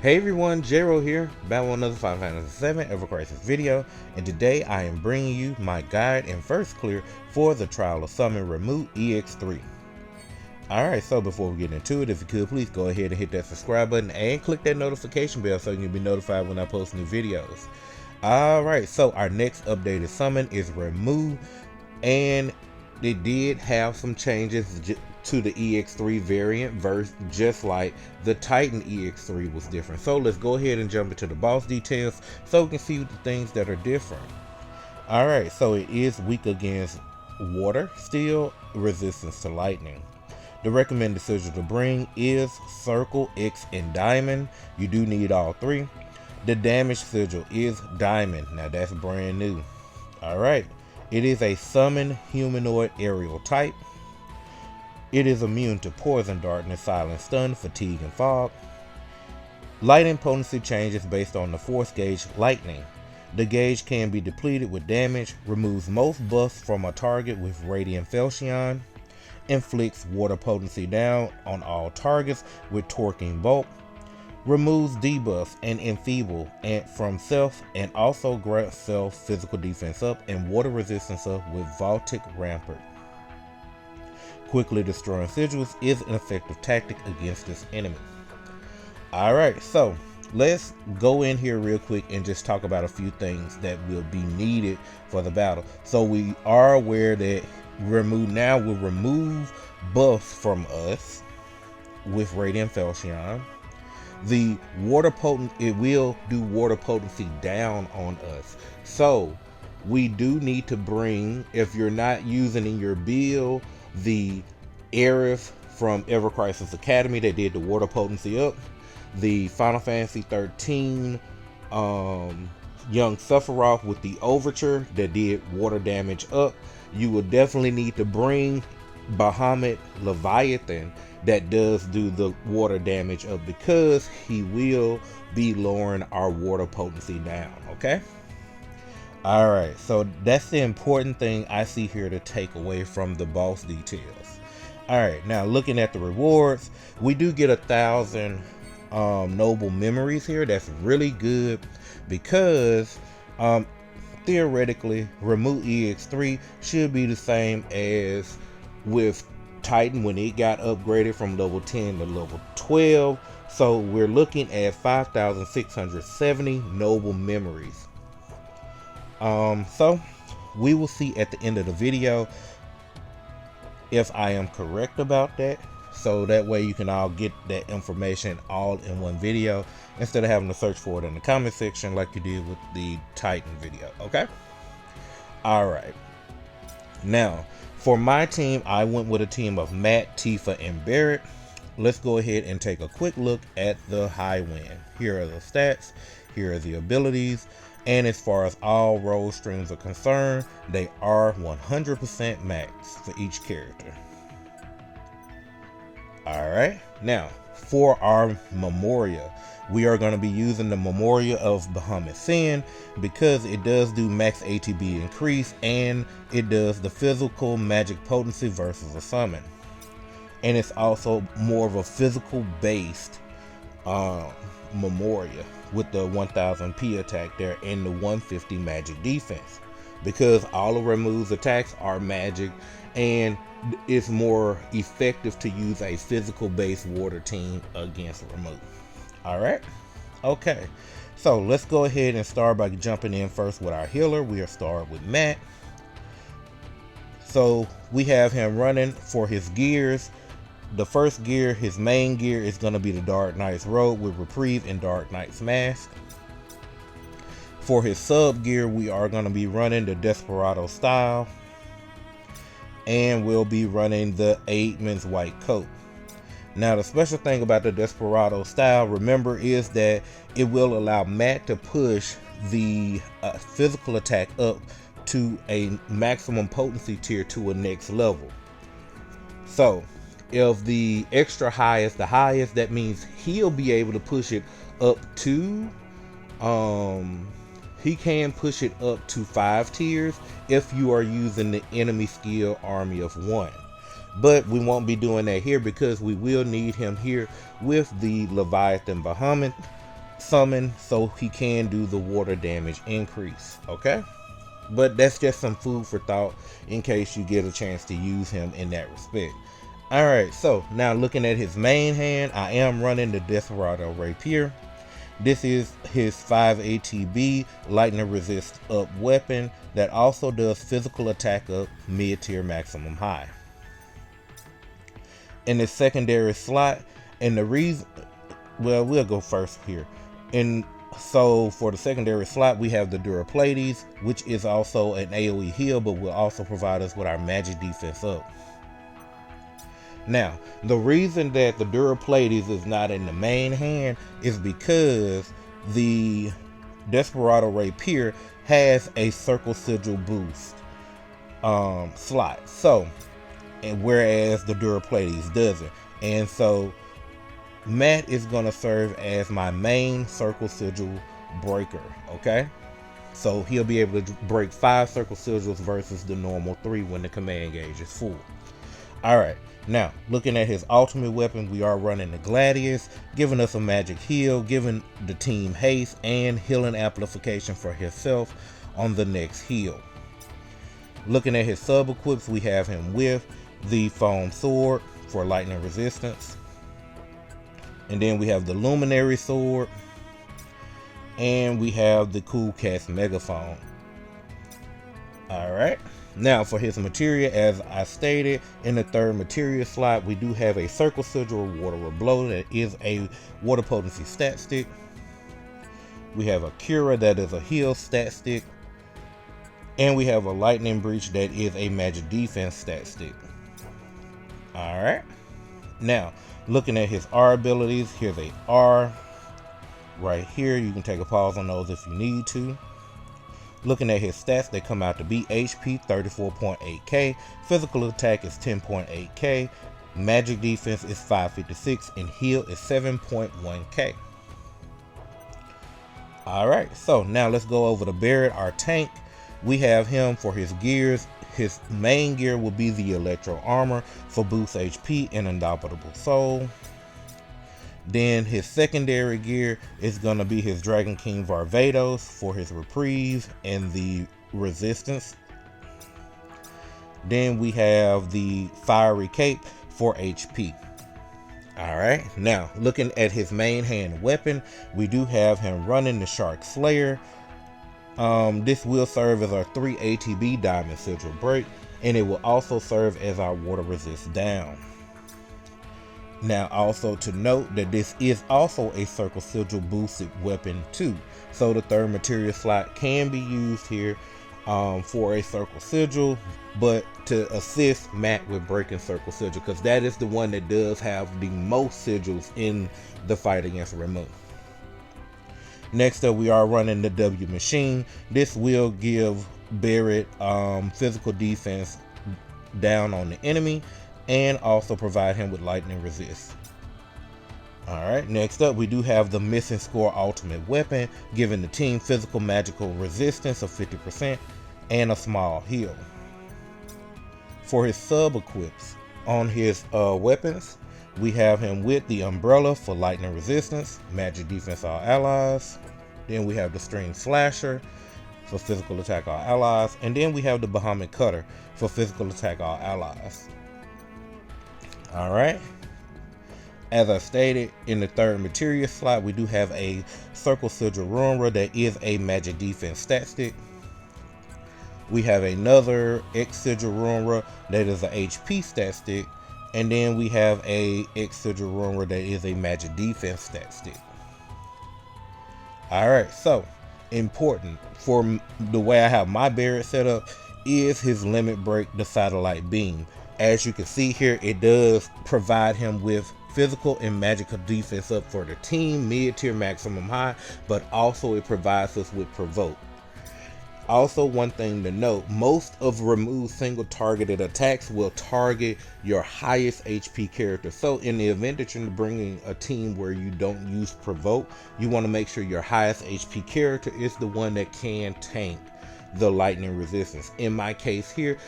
Hey everyone, Jero here, back with another FF7 Ever Crisis video, and today I am bringing you my guide and first clear for the trial of summon Ramuh EX3. Alright, so before we get into it, if you could please go ahead and hit that subscribe button and click that notification bell so you can be notified when I post new videos. Alright, so our next updated summon is Ramuh, and they did have some changes to the EX3 variant verse, just like the Titan EX3 was different. So let's go ahead and jump into the boss details so we can see the things that are different. Alright, so it is weak against water, steel, resistance to lightning. The recommended sigil to bring is Circle, X, and Diamond. You do need all three. The damage sigil is Diamond. Now that's brand new. Alright, it is a summon humanoid aerial type. It is immune to poison, darkness, silent stun, fatigue, and fog. Lightning potency changes based on the force gauge lightning. The gauge can be depleted with damage, removes most buffs from a target with radiant falchion, inflicts water potency down on all targets with torquing bolt, removes debuffs and enfeeble from self, and also grants self physical defense up and water resistance up with Voltic Rampart. Quickly destroying sigils is an effective tactic against this enemy. Alright, so let's go in here real quick and just talk about a few things that will be needed for the battle. So we are aware that Ramuh now will remove buffs from us with Radiant Falchion. The water potent, it will do water potency down on us. So we do need to bring, if you're not using in your build, the Aerith from Ever Crisis Academy that did the water potency up, the Final Fantasy 13 young Sephiroth with the Overture that did water damage up. You will definitely need to bring Bahamut Leviathan that does do the water damage up, because he will be lowering our water potency down. Okay, alright, so that's the important thing I see here to take away from the boss details. Alright, now looking at the rewards, we do get 1,000 noble memories here. That's really good, because theoretically Ramuh EX3 should be the same as with Titan when it got upgraded from level 10 to level 12. So we're looking at 5,670 noble memories. So we will see at the end of the video if I am correct about that, so that way you can all get that information all in one video instead of having to search for it in the comment section like you did with the Titan video. Okay, alright, now for my team, I went with a team of Matt, Tifa, and Barrett. Let's go ahead and take a quick look at the high win. Here are the stats, here are the abilities, and as far as all role streams are concerned, they are 100% max for each character. Alright, now for our Memoria, we are going to be using the Memoria of Bahamut Sin, because it does do max ATB increase and it does the physical magic potency versus a summon. And it's also more of a physical based Memoria with the 1000 P attack there and the 150 magic defense, because all of Ramuh's attacks are magic and it's more effective to use a physical based water team against Ramuh. Alright, okay, so let's go ahead and start by jumping in first with our healer. We are starting with Matt. So we have him running for his gears. The first gear, his main gear, is going to be the Dark Knight's Robe with Reprieve and Dark Knight's Mask. For his sub gear, we are going to be running the Desperado Style, and we'll be running the Aidman's White Coat. Now the special thing about the Desperado Style, remember, is that it will allow Matt to push the physical attack up to a maximum potency tier to a next level. So if the extra high is the highest, that means he'll be able to push it up to he can push it up to 5 tiers if you are using the enemy skill army of 1. But we won't be doing that here, because we will need him here with the Leviathan Bahamut summon so he can do the water damage increase. Okay, but that's just some food for thought in case you get a chance to use him in that respect. Alright, so now looking at his main hand, I am running the Desperado Rapier. This is his 5 ATB lightning resist up weapon that also does physical attack up mid-tier maximum high. In his secondary slot, and the reason, well, we'll go first here. So for the secondary slot, we have the Duraplades, which is also an AoE heal, but will also provide us with our magic defense up. Now, the reason that the Duraplades is not in the main hand is because the Desperado Rapier has a Circle Sigil boost slot. So, and whereas the Duraplades doesn't. And so, Matt is going to serve as my main Circle Sigil breaker, okay? So he'll be able to break 5 Circle Sigils versus the normal 3 when the command gauge is full. Alright, now looking at his ultimate weapon, we are running the Gladius, giving us a magic heal, giving the team haste and healing amplification for himself on the next heal. Looking at his sub equips, we have him with the Foam Sword for lightning resistance. And then we have the Luminary Sword. And we have the Cool Cast Megaphone. Alright. Now for his materia, as I stated, in the third materia slot, we do have a Circle Sigil Water Blow that is a water potency stat stick. We have a Cura that is a heal stat stick. And we have a Lightning Breach that is a magic defense stat stick. Alright. Now, looking at his R abilities, here's a R right here. You can take a pause on those if you need to. Looking at his stats, they come out to be HP 34.8k, physical attack is 10.8k, magic defense is 556, and heal is 7.1k. Alright, so now let's go over to Barrett, our tank. We have him for his gears. His main gear will be the Electro Armor for boost HP and Indomitable Soul. Then his secondary gear is going to be his Dragon King Varvatos for his Reprieve and the Resistance. Then we have the Fiery Cape for HP. Alright, now looking at his main hand weapon, we do have him running the Shark Slayer. This will serve as our 3 ATB Diamond Sigil break, and it will also serve as our water resist down. Now also to note that this is also a Circle Sigil boosted weapon too. So the third materia slot can be used here for a Circle Sigil, but to assist Matt with breaking Circle Sigil, because that is the one that does have the most sigils in the fight against Ramuh. Next up, we are running the W Machine. This will give Barrett physical defense down on the enemy and also provide him with lightning resist. Alright, next up we do have the Missing Score ultimate weapon, giving the team physical magical resistance of 50% and a small heal. For his sub equips on his weapons, we have him with the Umbrella for lightning resistance, magic defense all allies. Then we have the String Slasher for physical attack all allies. And then we have the Bahamut Cutter for physical attack all allies. Alright. As I stated, in the third materia slot, we do have a Circle Sigil Runra that is a magic defense stat stick. We have another X Sigil Runra that is a HP stat stick. And then we have a X Sigil Runra that is a magic defense stat stick. Alright, so important for the way I have my Barrett set up is his limit break, the satellite beam. As you can see here, it does provide him with physical and magical defense up for the team, mid-tier maximum high, but also it provides us with provoke. Also, one thing to note, most of Ramuh's single targeted attacks will target your highest HP character. So in the event that you're bringing a team where you don't use provoke, you want to make sure your highest HP character is the one that can tank the lightning resistance. In my case here,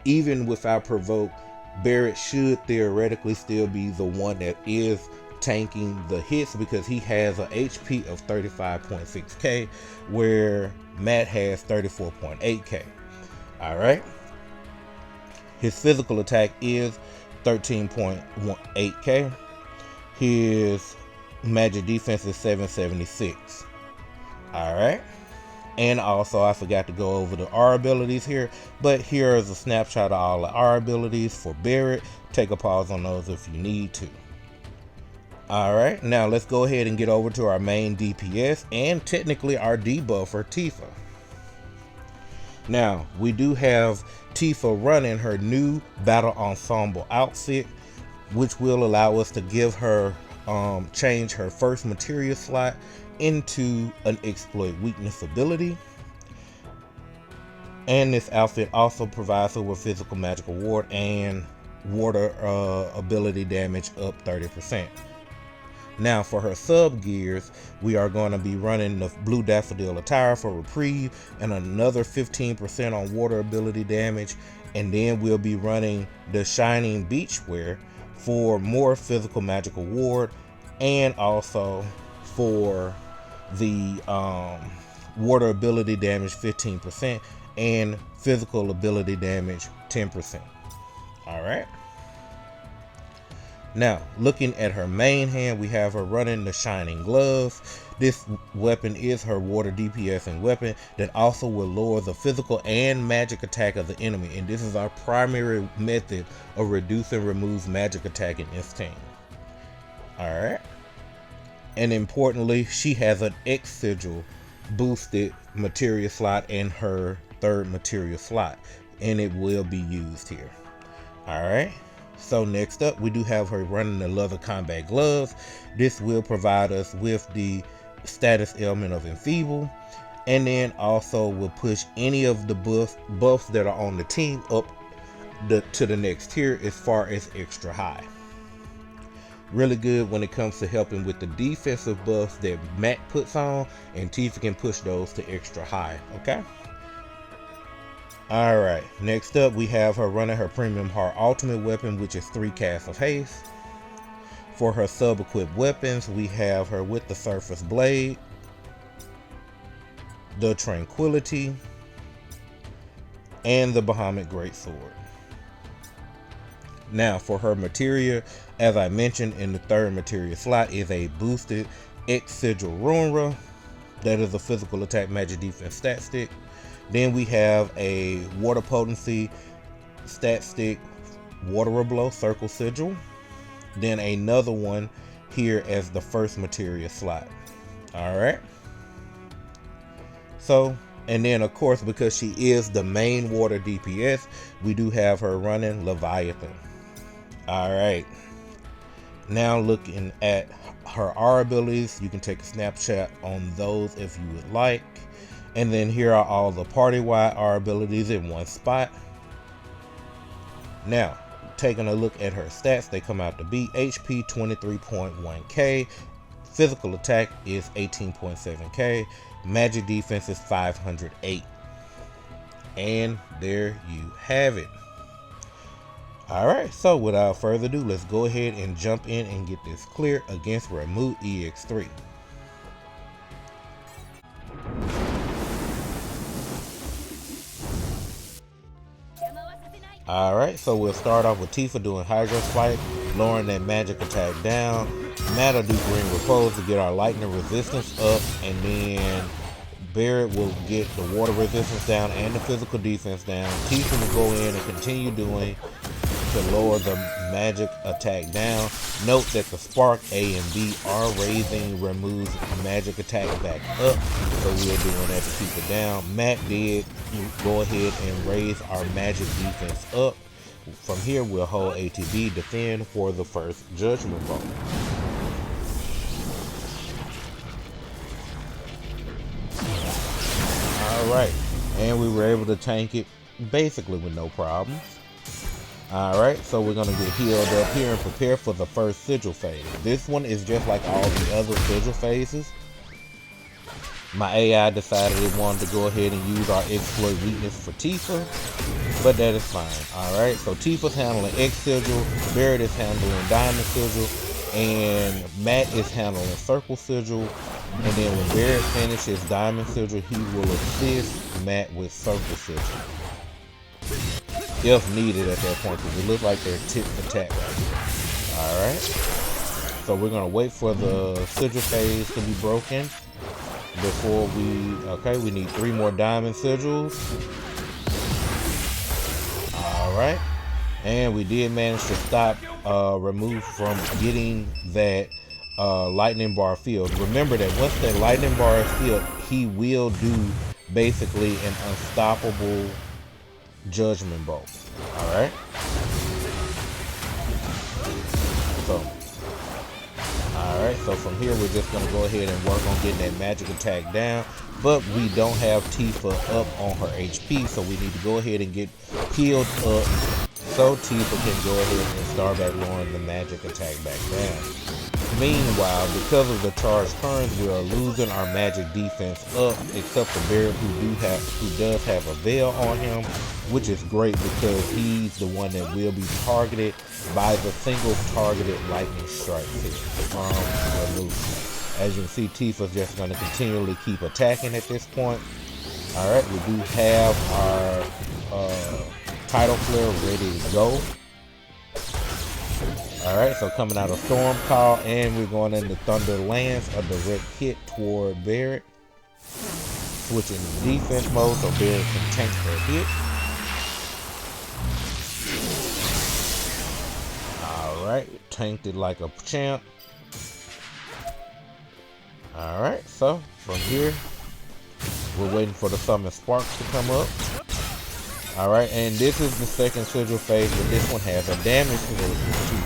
even without provoke, Barrett should theoretically still be the one that is tanking the hits because he has a HP of 35.6k, where Matt has 34.8k. Alright. His physical attack is 13.18k. His magic defense is 776. Alright. And also, I forgot to go over the R abilities here, but here is a snapshot of all the R abilities for Barrett. Take a pause on those if you need to. Alright, now let's go ahead and get over to our main DPS and technically our debuffer, Tifa. Now, we do have Tifa running her new Battle Ensemble outfit, which will allow us to give her, change her first materia slot into an exploit weakness ability. And this outfit also provides her with physical magical ward and water ability damage up 30%. Now for her sub gears, we are going to be running the blue daffodil attire for reprieve and another 15% on water ability damage, and then we'll be running the shining beachwear for more physical magical ward and also for the water ability damage 15% and physical ability damage 10%. Alright. Now, looking at her main hand, we have her running the Shining Glove. This weapon is her water DPS and weapon that also will lower the physical and magic attack of the enemy. And this is our primary method of reducing Ramuh's magic attack in this team. Alright. And importantly, she has an X sigil boosted materia slot in her third materia slot, and it will be used here. Alright. So next up, we do have her running the leather combat gloves. This will provide us with the status element of enfeeble, and then also will push any of the buffs that are on the team up to the next tier as far as extra high. Really good when it comes to helping with the defensive buffs that Matt puts on, and Tifa can push those to extra high. Okay. Alright, next up we have her running her Premium Heart Ultimate weapon, which is 3 casts of haste. For her sub-equipped weapons, we have her with the Surface Blade, the Tranquility, and the Bahamut Greatsword. Now for her materia, as I mentioned in the third materia slot, is a boosted X Sigil Runra. That is a physical attack magic defense stat stick. Then we have a water potency stat stick, water blow circle sigil. Then another one here as the first materia slot. Alright. So, and then of course, because she is the main water DPS, we do have her running Leviathan. Alright. Now looking at her R abilities, you can take a snapshot on those if you would like. And then here are all the party-wide R abilities in one spot. Now, taking a look at her stats, they come out to be HP 23.1k, physical attack is 18.7k, magic defense is 508. And there you have it. Alright, so without further ado, let's go ahead and jump in and get this clear against Ramuh EX3. Alright, so we'll start off with Tifa doing Hydro Spike, lowering that magic attack down. Matt will do Green Repose to get our lightning resistance up, and then Barrett will get the water resistance down and the physical defense down. Tifa will go in and continue doing to lower the magic attack down. Note that the Spark A and B are raising Ramuh's magic attack back up, so we are doing that to keep it down. Matt did go ahead and raise our magic defense up. From here, we'll hold ATB, defend for the first Judgment Vote. Alright, and we were able to tank it basically with no problems. Alright, so we're going to get healed up here and prepare for the first sigil phase. This one is just like all the other sigil phases. My AI decided it wanted to go ahead and use our exploit weakness for Tifa, but that is fine. Alright, so Tifa's handling X sigil, Barrett is handling Diamond sigil, and Matt is handling Circle Sigil, and then when Barrett finishes Diamond Sigil, he will assist Matt with Circle Sigil if needed at that point, because it looks like they're tit for tat right here. Alright, so we're going to wait for the Sigil phase to be broken before we need 3 more Diamond Sigils. Alright, and we did manage to stop Ramuh from getting that lightning bar field. Remember that once that lightning bar is filled, he will do basically an unstoppable judgment bolt. Alright, so from here we're just going to go ahead and work on getting that magic attack down, but we don't have Tifa up on her HP, so we need to go ahead and get healed up so Tifa can go ahead and start back lowering the magic attack back down. Meanwhile, because of the charged currents, we are losing our magic defense up, except for Barrett, who does have a veil on him, which is great because he's the one that will be targeted by the single targeted lightning strike from Ramuh. As you can see, Tifa's just going to continually keep attacking at this point. Alright, we do have our Tidal Flare ready to go. Alright, so coming out of Storm Call, and we're going into Thunder Lance, a direct hit toward Barrett. Switching to defense mode so Barrett can tank her hit. Alright, tanked it like a champ. Alright, so from here, we're waiting for the Summon Sparks to come up. Alright, and this is the second Sigil phase, but this one has a damage resistance too.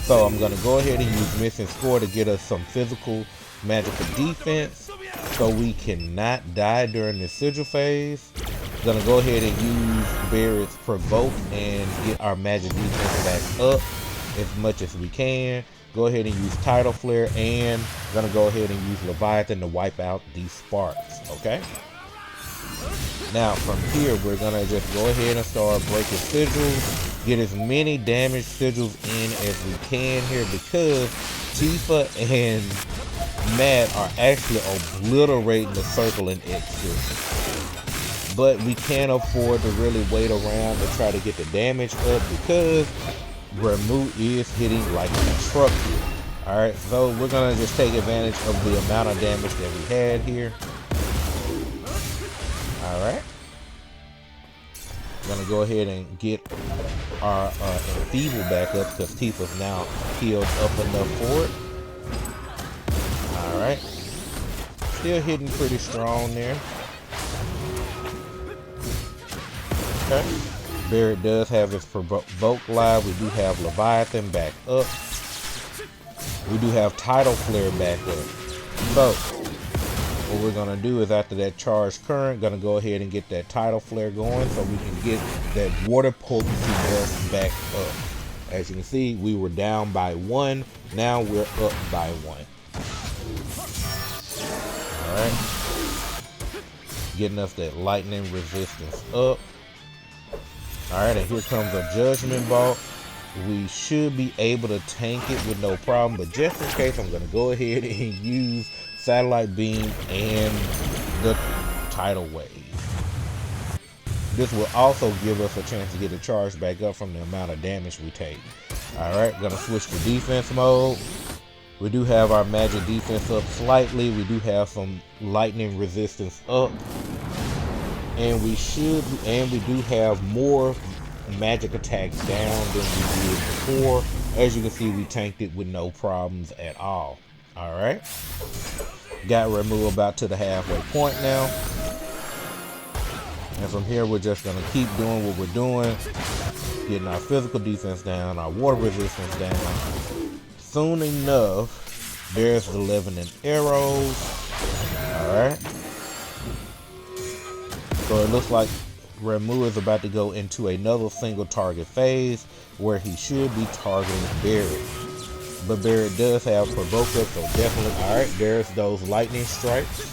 So I'm going to go ahead and use Missing Score to get us some physical magical defense so we cannot die during the Sigil phase. I'm going to go ahead and use Barrett's Provoke and get our magic defense back up as much as we can. Go ahead and use Tidal Flare, and I'm going to go ahead and use Leviathan to wipe out these sparks, okay? Now from here, we're going to just go ahead and start breaking sigils, get as many damage sigils in as we can here, because Tifa and Matt are actually obliterating the circle in X6. But we can't afford to really wait around to try to get the damage up, because Ramuh is hitting like a truck here. Alright, so we're going to just take advantage of the amount of damage that we had here. Alright. We're going to go ahead and get our Enfeeble back up, because Tifa's now healed up enough for it. Alright. Still hitting pretty strong there. Okay. Barrett does have his Provoke live. We do have Leviathan back up. We do have Tidal Flare back up. So what we're going to do is, after that charged current, going to go ahead and get that Tidal Flare going so we can get that water potency buff back up. As you can see, we were down by 1. Now we're up by 1. Alright. Getting us that lightning resistance up. Alright, and here comes a Judgment Bolt. We should be able to tank it with no problem, but just in case, I'm going to go ahead and use Satellite Beam and the Tidal Wave. This will also give us a chance to get a charge back up from the amount of damage we take. Alright, going to switch to defense mode. We do have our magic defense up slightly. We do have some lightning resistance up. And we do have more magic attacks down than we did before. As you can see, we tanked it with no problems at all. Alright. Got Ramuh about to the halfway point now. And from here, we're just going to keep doing what we're doing. Getting our physical defense down, our water resistance down. Soon enough, there's the Leavening Arrows. Alright. So it looks like Ramuh is about to go into another single target phase where he should be targeting Barrett. But Barrett does have Provoke up, so definitely. Alright, there's those lightning strikes.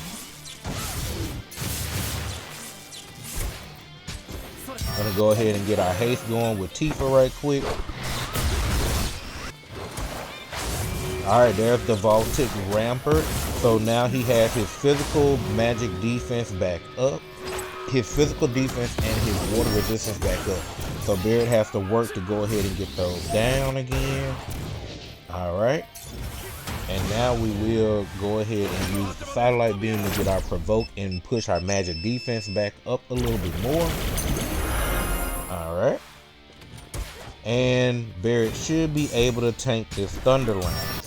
Gonna go ahead and get our haste going with Tifa right quick. Alright, there's the Voltic Rampart. So now he has his physical magic defense back up, his physical defense and his water resistance back up. So Barrett has to work to go ahead and get those down again. Alright. And now we will go ahead and use the satellite beam to get our provoke and push our magic defense back up a little bit more. Alright. And Barrett should be able to tank this Thunder Lance.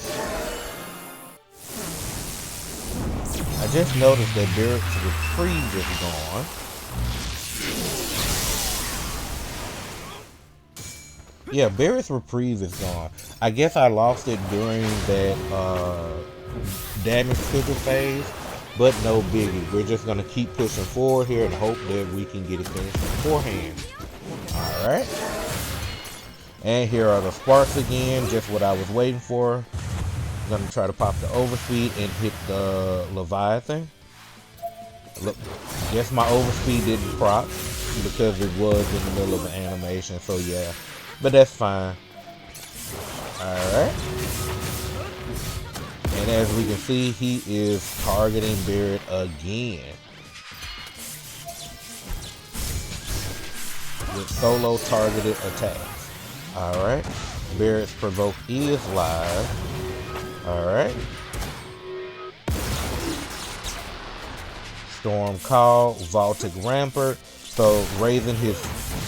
I just noticed that Barrett's reprieve is gone. Yeah, Barrett's reprieve is gone. I guess I lost it during that damage trigger phase, but no biggie. We're just gonna keep pushing forward here and hope that we can get it finished beforehand. Alright. And here are the sparks again, just what I was waiting for. I'm gonna try to pop the overspeed and hit the Leviathan. Look, guess my overspeed didn't proc because it was in the middle of an animation, so yeah. But that's fine. Alright. And as we can see, he is targeting Barrett again. With solo targeted attacks. Alright. Barrett's provoke is live. Alright. Storm Call, Voltic Rampart. So raising his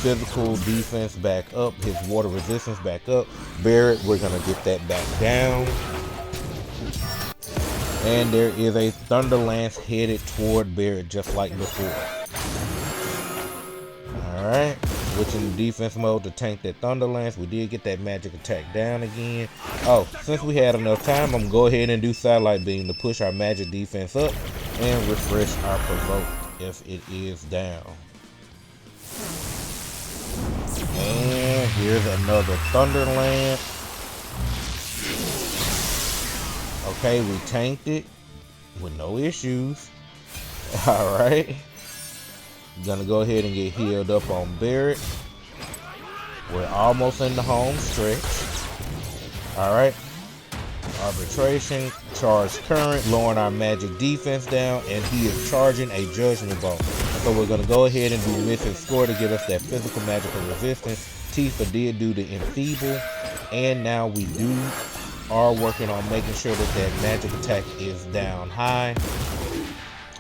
physical defense back up, his water resistance back up. Barrett, we're gonna get that back down. And there is a Thunder Lance headed toward Barrett just like before. Alright, switching to defense mode to tank that Thunder Lance. We did get that magic attack down again. Oh, since we had enough time, I'm gonna go ahead and do Satellite Beam to push our magic defense up and refresh our provoke if it is down. And here's another Thunder Lance. Okay, we tanked it with no issues. Alright. Gonna go ahead and get healed up on Barrett. We're almost in the home stretch. Alright. Arbitration, charge current, lowering our magic defense down, and he is charging a judgment ball. So we're gonna go ahead and do missing score to give us that physical magical resistance. Tifa did do the enfeeble, and now we are working on making sure that that magic attack is down high.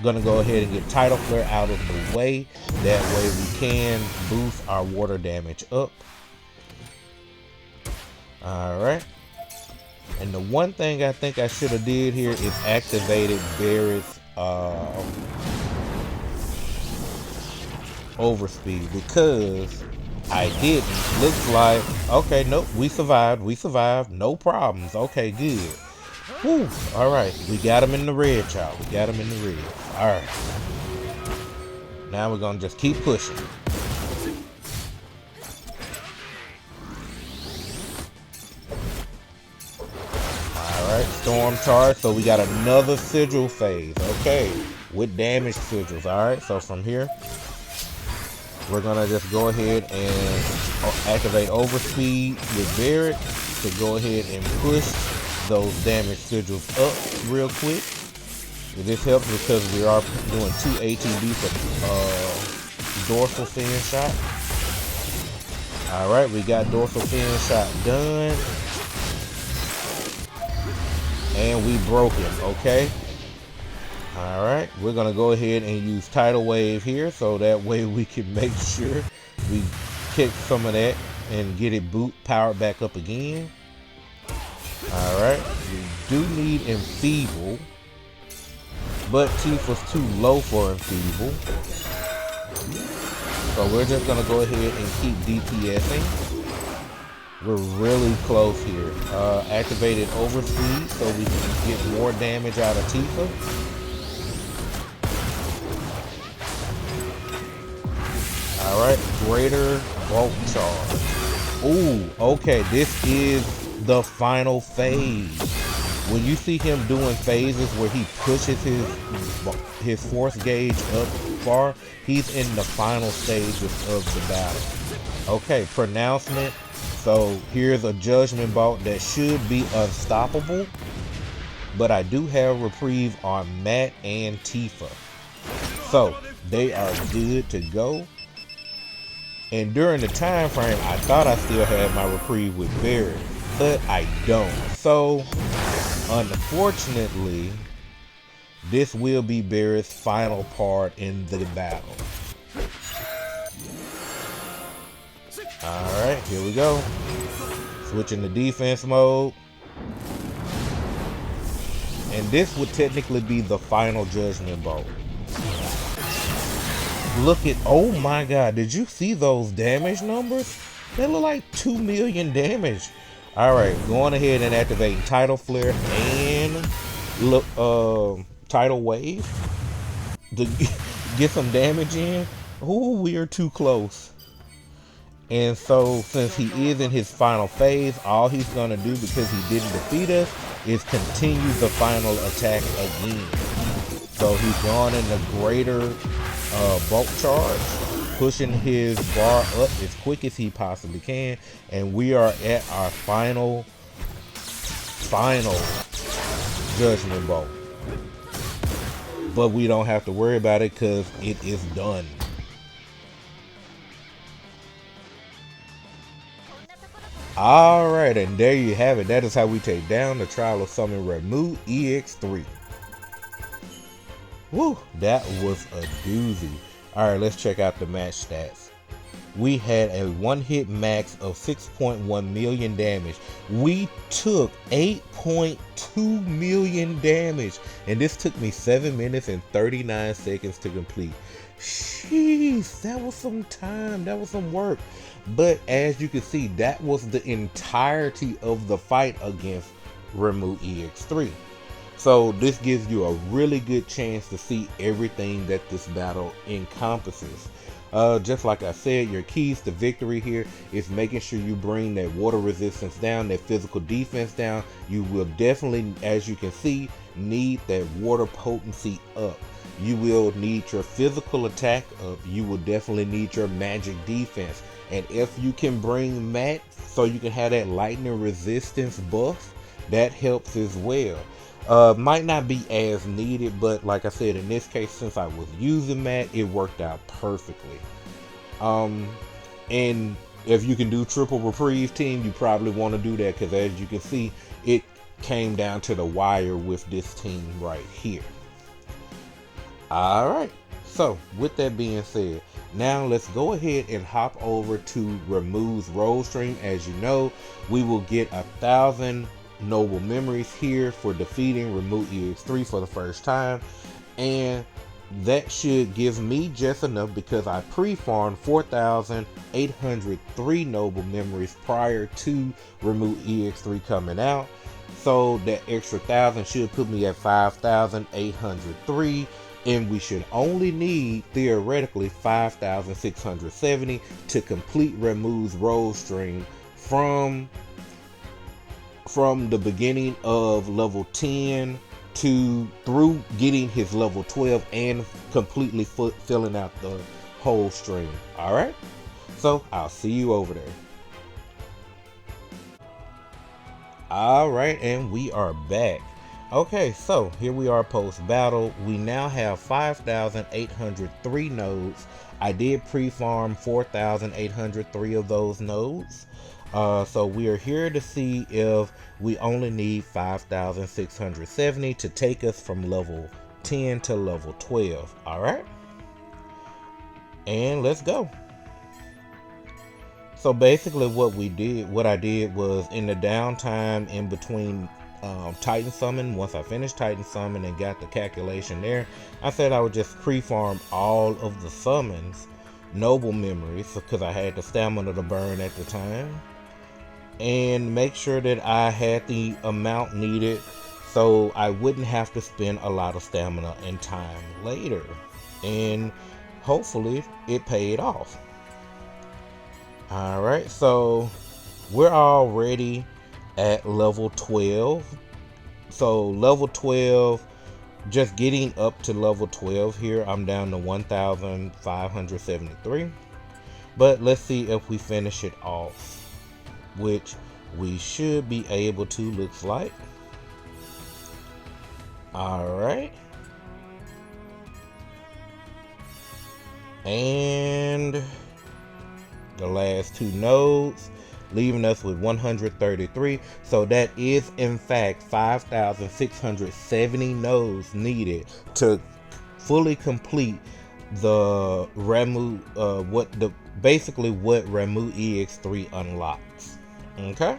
Gonna go ahead and get Tidal Flare out of the way. That way we can boost our water damage up. Alright. And the one thing I think I should have did here is activated Barrett's overspeed, because I didn't. Looks like, okay, nope, we survived, no problems. Okay, good. Whew, all right, we got him in the red, child. We got him in the red. All right. Now we're gonna just keep pushing. All right, storm charge. So we got another sigil phase. Okay, with damage sigils. All right, so from here, we're gonna just go ahead and activate overspeed with Barrett to go ahead and push those damage sigils up real quick. This helps because we are doing 2 ATB for dorsal fin shot. Alright, we got dorsal fin shot done. And we broke him, okay? Alright, we're gonna go ahead and use Tidal Wave here so that way we can make sure we kick some of that and get it powered back up again. Alright, we do need enfeeble, but Tifa's too low for enfeeble. So we're just gonna go ahead and keep DPSing. We're really close here. Activated overspeed so we can get more damage out of Tifa. Alright, greater bulk charge. Ooh, okay, this is the final phase. When you see him doing phases where he pushes his force gauge up far, he's in the final stages of the battle. Okay, pronouncement. So here's a judgment bolt that should be unstoppable, but I do have reprieve on Matt and Tifa, so they are good to go. And during the time frame, I thought I still had my reprieve with Barret, but I don't. So unfortunately, this will be Barret's final part in the battle. Alright, here we go. Switching to defense mode. And this would technically be the final judgment bolt. Look at, oh my god, did you see those damage numbers? They look like 2 million damage. Alright, going ahead and activating Tidal Flare and look, Tidal Wave to get some damage in. Oh, we are too close. And so since he is in his final phase, all he's gonna do, because he didn't defeat us, is continue the final attack again. So he's gone in the greater bulk charge, pushing his bar up as quick as he possibly can, and we are at our final judgment bolt. But we don't have to worry about it because it is done. Alright, and there you have it. That is how we take down the Trial of Summon Ramuh EX3. Woo, that was a doozy. Alright, let's check out the match stats. We had a one-hit max of 6.1 million damage. We took 8.2 million damage. And this took me 7 minutes and 39 seconds to complete. Jeez, that was some time. That was some work. But as you can see, that was the entirety of the fight against Ramuh EX3. So this gives you a really good chance to see everything that this battle encompasses. Just like I said, your keys to victory here is making sure you bring that water resistance down, that physical defense down. You will definitely, as you can see, need that water potency up. You will need your physical attack up. You will definitely need your magic defense. And if you can bring Matt so you can have that lightning resistance buff, that helps as well. Might not be as needed, but like I said, in this case, since I was using Matt, it worked out perfectly. And if you can do triple reprieve team, you probably want to do that, because as you can see, it came down to the wire with this team right here. Alright, so with that being said, now let's go ahead and hop over to Ramuh's roll stream. As you know, we will get 1,000 Noble Memories here for defeating Ramuh EX3 for the first time, and that should give me just enough because I pre-farmed 4,803 Noble Memories prior to Ramuh EX3 coming out. So that extra 1,000 should put me at 5,803, and we should only need theoretically 5,670 to complete Ramuh's roll stream from the beginning of level 10 through getting his level 12 and completely filling out the whole stream. Alright, so I'll see you over there. Alright, and we are back. Okay, so here we are post battle. We now have 5,803 nodes. I did pre-farm 4,803 of those nodes. So we are here to see if we only need 5,670 to take us from level 10 to level 12. All right, and let's go. So basically what I did was, in the downtime in between Titan Summon, once I finished Titan Summon and got the calculation there, I said I would just pre-farm all of the summons Noble Memories, because I had the stamina to burn at the time, and make sure that I had the amount needed so I wouldn't have to spend a lot of stamina and time later. And hopefully it paid off. Alright, so we're already at level 12. So level 12, just getting up to level 12 here, I'm down to 1,573. But let's see if we finish it off. which we should be able to, looks like. Alright. And the last two nodes, leaving us with 133. So that is in fact 5,670 nodes needed to fully complete the Ramuh, basically what Ramuh EX3 unlocks. Okay.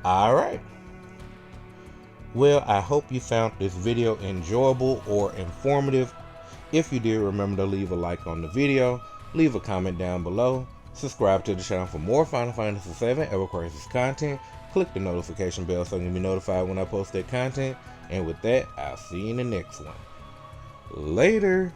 Alright. Well, I hope you found this video enjoyable or informative. If you did, remember to leave a like on the video, leave a comment down below, subscribe to the channel for more Final Fantasy VII Ever Crisis content, click the notification bell so you can be notified when I post that content, and with that, I'll see you in the next one. Later!